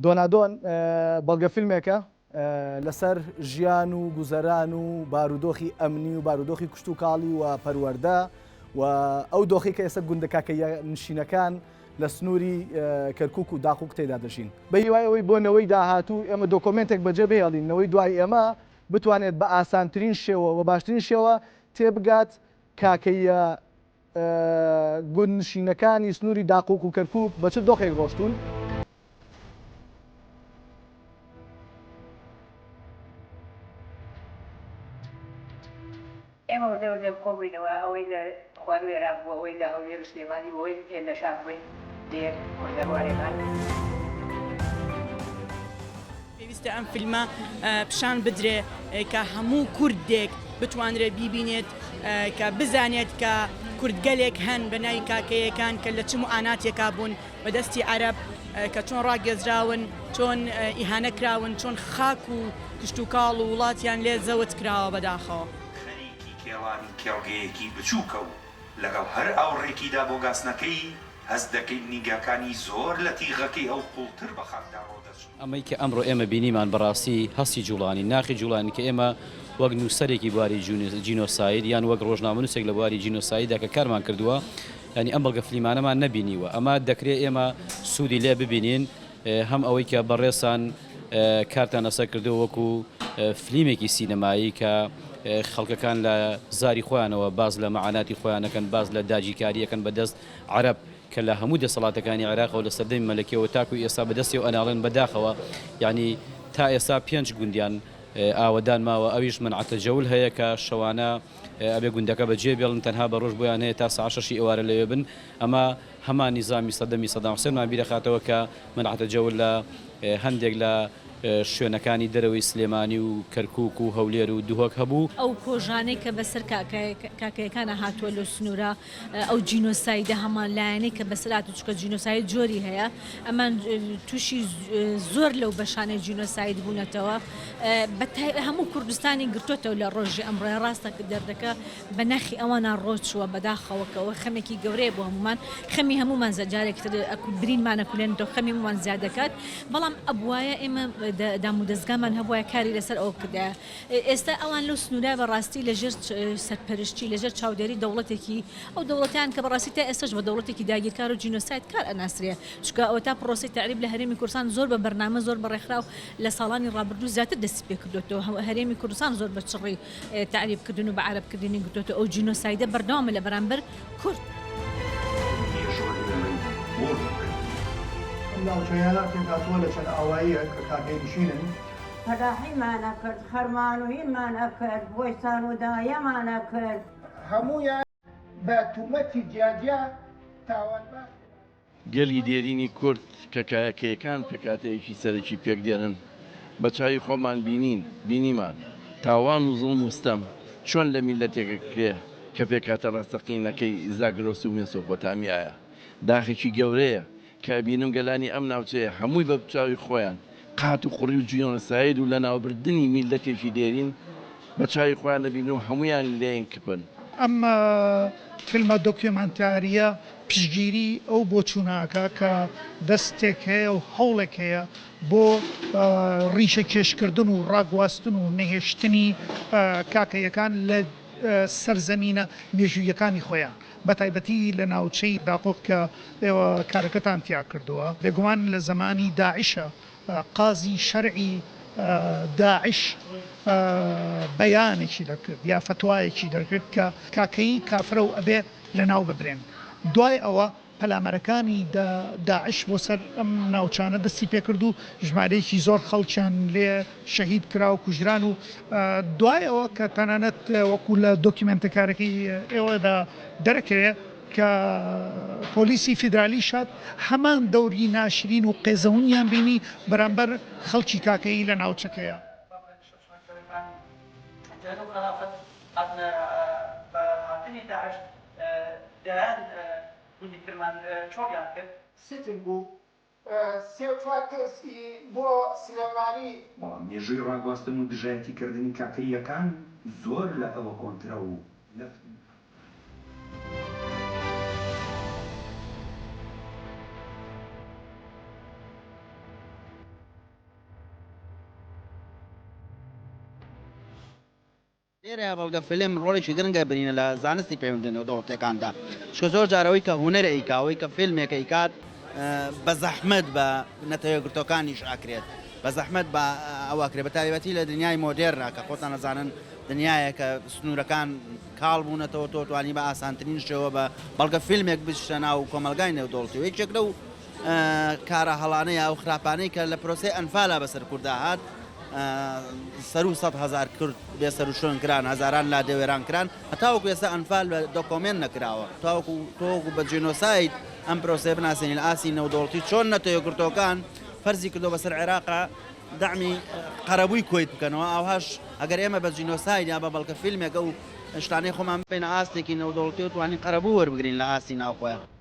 دۆنادۆن بەڵگە فیلمێکە لەسەر ژیان و گوزەران و بارودۆخی ئەمنی و بارودۆخی کشت و کاڵی و پەروەەردە و ئەو دۆخی کە ئێستا گوندەکاکە نشینەکان لە سنووری کەرکک و داخوک تێدا دەژین بە هیوایەوەی بۆنەوەی داهاتوو ئێمە دۆکۆمنتێک بەجێ بهێڵینەوەی دوای ئێمە بتوانێت بە ئاسانترین شێوە و باشترین شێوە تێبگات کاکەیە گوند نشینەکانی سنووری داخوک و کەرکک بە چ دۆخێک ڕۆشتون. ئێمە وردە کۆبووینەوە ئەوەی لە خوێرا بوو ئەوەی لە هەولێر سلێمانی بۆی لە شار بووین دێک وردەوارەکان. پێویستە ئەم فیلمە پیشان بدرێ کە هەموو کوردێک بتوانرێت بیبینێت کە بزانێت کە کوردگەلێک هەن بە ناوی کاکەیەکان کە لە چ معاناتێکا بوون بەدەستی عەرەب کە چۆن ڕاگەزراون چۆن ئیهانە کراون چۆن خاک و کشت و کاڵ و وڵاتیان لێ زەوت کراوە بەداخەوە. کێوانی کێڵگەیەکی بچووکە و لەگەڵ هەر ئاوڕێکیدا بۆ گاسنەکەی هەست دەکەین نیگاکانی زۆر لە تیغەکەی ئەو قوڵتر بە خاکدا ڕۆدەچن. ئەمەی کە ئەمڕۆ ئێمە بینیمان بەڕاستی هەستی جوڵانی ناخی جوڵانی کە ئێمە وەک نووسەرێکی بواری جینۆساید یان وەک ڕۆژنامەنووسێک لە بواری جینۆسایدا کە کارمان کردووە ینی ئەم بەڵگە فلیمانەمان نەبینیوە ئەمە دەکرێت ئێمە سوودی لێ ببینین هەم ئەوەی کە بەڕێسان کارتان ئەسەر کردو وەکو فلیمێکی سینەمایی کە خەڵکەکان لە زاری خۆیانەوە باز لە مەعاناتی خۆیانەکەن باز لە داگیرکاریەکەن بەدەست عەرەب کە لە هەموو دەسەڵاتەکانی عێراقەوە لە سەردەمی مەلەکیەوە تاکو ئێستا بەدەستی و ئەناڵێن بەداخەوە یعنی تا ئێستا 5 گوندیان ئاوەدان ماوە ئەویش منعەتە جەول هەیە کە شەوانە ئەبێ گوندەکە بەجێ بێڵن تەنها بە ڕۆژ بۆیان هەیە تا ساعت 6 ئێوارە لەوێ بن ئەمە هەمان نیزامی سەدەمی سەدام حوسێنمان بیرەخاتەوە کە منعەتە جەول لە هەندێک لە شوێنەکانی دەرەوەی سلێمانی و کەرکک و هەولێر و دووهۆک هەبوو ئەو کۆژانەی کە بەسەر کاکەیەکانە هاتووە لە سنوورە ئەو جینۆسایدە هەمان لایەنەی کە بەسەرات و چکە جینۆساید جۆری هەیە ئەمان تووشی زۆر لەو بەشانەی جینۆساید بوونەتەوە هەموو کوردستانی گرتوتەوە لە ڕۆژی ئەمڕۆی ڕاستە دەردەکە بە نەخی ئەوانە ڕۆچووە بەداخەوەکەوە خەمێکی گەورەیە بۆ هەمومان خەمی هەمومان زەجارێکتر برینمانەکولێنەوە خەمی هەمومان زیاد دەکات بەڵام ئەبوایە ئێمە دام و دەستگامان هەبووە کاری لەسەر ئەو کردە ئێستا ئەوان لەو سنوورە بەڕاستی لەژێر سەرپەرشتی لەژێر چاودێری دەوڵەتێکی ئەو دەوڵەتیان کە بەڕاستی تا ئێستش بە دەوڵەتێکی داگیرکار و جینۆساید کار ئەناسرێ چکە ئەوە تا پرۆسی تعریب لە هەرێمی کوردستان زۆر بە بەرنامە زۆر بەڕێکخراو لە ساڵانی ڕابردوو زیاتر دەستی پێ کردوێتەوە هەرێمی کوردستان زۆر بە چڕی تعریبکردن و بە عەرەبکردنی گرتوێتەوە ئەو جینۆسایدە بەردەوامە لە بەرامبەر کورد ناوچەیانە پێداتوە لە چەند ئاواییە کە کاکەی نشینن پەداحیمانە کرد خەرمان و هینمانە کرد بۆستان و دایەمانە کرد هەمویان بە تومەتی جیاجیا تاوانبار گەلی دێرینی کورد کە کاکەیەکان پێکاتەیەکی سەرەکی پێک دێنن بە چاوی خۆمان بینیمان تاوان و زوڵم وستەم چۆن لە میلەتێکە کرێ کە پێکاتە ڕاستەقینەکەی زاگرۆس و مێسۆپۆتامیایە داخێکی گەورەیە کە بینم گەلانی ئەم ناوچەیە هەمووی بە چاوی خۆیان قات و قوڕی و جیۆنۆساید و لە ناوبردننی میلەتێکی دێرین بە چاوی خۆیان دەبینن و هەمویان لێیان کپن ئەم فیلمە دۆکیۆمەنتاریە پشگیری ئەو بۆچووناکە کە دەستێک هەیە و هەوڵێک هەیە بۆ ڕیشە کێشکردن و ڕاگواستن و نەهێشتنی کاکەیەکان لە سەرزەمینە مێژوویەکانی خۆیان بە تایبەتی لە ناوچەی داقۆک کە ئێوە کارەکەتان تیا کردووە بێگومان لە زمانی داعشە قازی شەرعی داعش بەیانێکی دەکرد یا فتوایەکی دەکرد کە کاکەی کافرە و ئەبێ لە ناو ببرێن دوای ئەوە پەلامەرەکانی داعش بۆ سەر ئەم ناوچانە دەستی پێکرد و ژمارەیەکی زۆر خەڵکیان لێ شەهید کرا و کوژران و دوایەوە کە تەنانەت وەکو لە دۆکیمنتەکارەکەی ئێوەدا دەرەکەوێت کە پۆلیسی فیدرالی شات هەمان دەوری ناشرین و قێزەونیان بینی بەرامبەر خەڵکی کاکەی لە ناوچەکەیە ستن بوو سێوار کەسی بۆ سلێمانی مێژووی ڕاگواستن و دژایەتیکردنی کاکەیەکان زۆر لە ئەوە کۆنترە و لێرە بەڵگە فیلم ڕۆڵێکی گرنگە برینە لە زانستی پەیوەندیدنەوە دەوڵەتەکاندا چکە زۆر جارەوەی کە هونەرە ئەوەی کە فیلمێکە ئیکات بە زەحمەت بە نەتەوەگرتوەکانیش ئاکرێت بە زەحمەت بە ئەوواکرێت بە تایبەتی لە دنیای مۆدێرنا کە خۆتان نەزانن دنیایە کە سنوورەکان کاڵ بوونەتەوە تۆ توانی بە ئاسانترین شێوە بە بەڵگە فیلمێک بشتە ناو کۆمەلگای نێودوڵەتی یەکێک لەو کارە هەڵانەیە ئەو خراپانەی کە لە پرۆسی ئەنفالا بەسەر کووردا هات سەر و 100,000 کورد بێسەر و شوێن کران هەزاران لا دەوێران کران هەتاوەکو ئێستا ئەنفال بە دۆکۆمنت نەکراوە تۆکو بە جینۆساید ئەم پرۆسێ بناسیێنین لە ئاسی نێودوڵەتی چۆن نەتەوەگرتوەکان فەرزی کردو بەسەر عێراقا دامی قەرەبووی کۆیت بکەنەوە ئەوهاش ئەگەر ئێمە بە جینۆساید یا بە بەڵکە فیلمێکە و شتانەی خۆمان بینە ئاستێکی نێودوڵەتی و توانین قەرەبوو وەربگرین لە ئاسی ناوخۆیان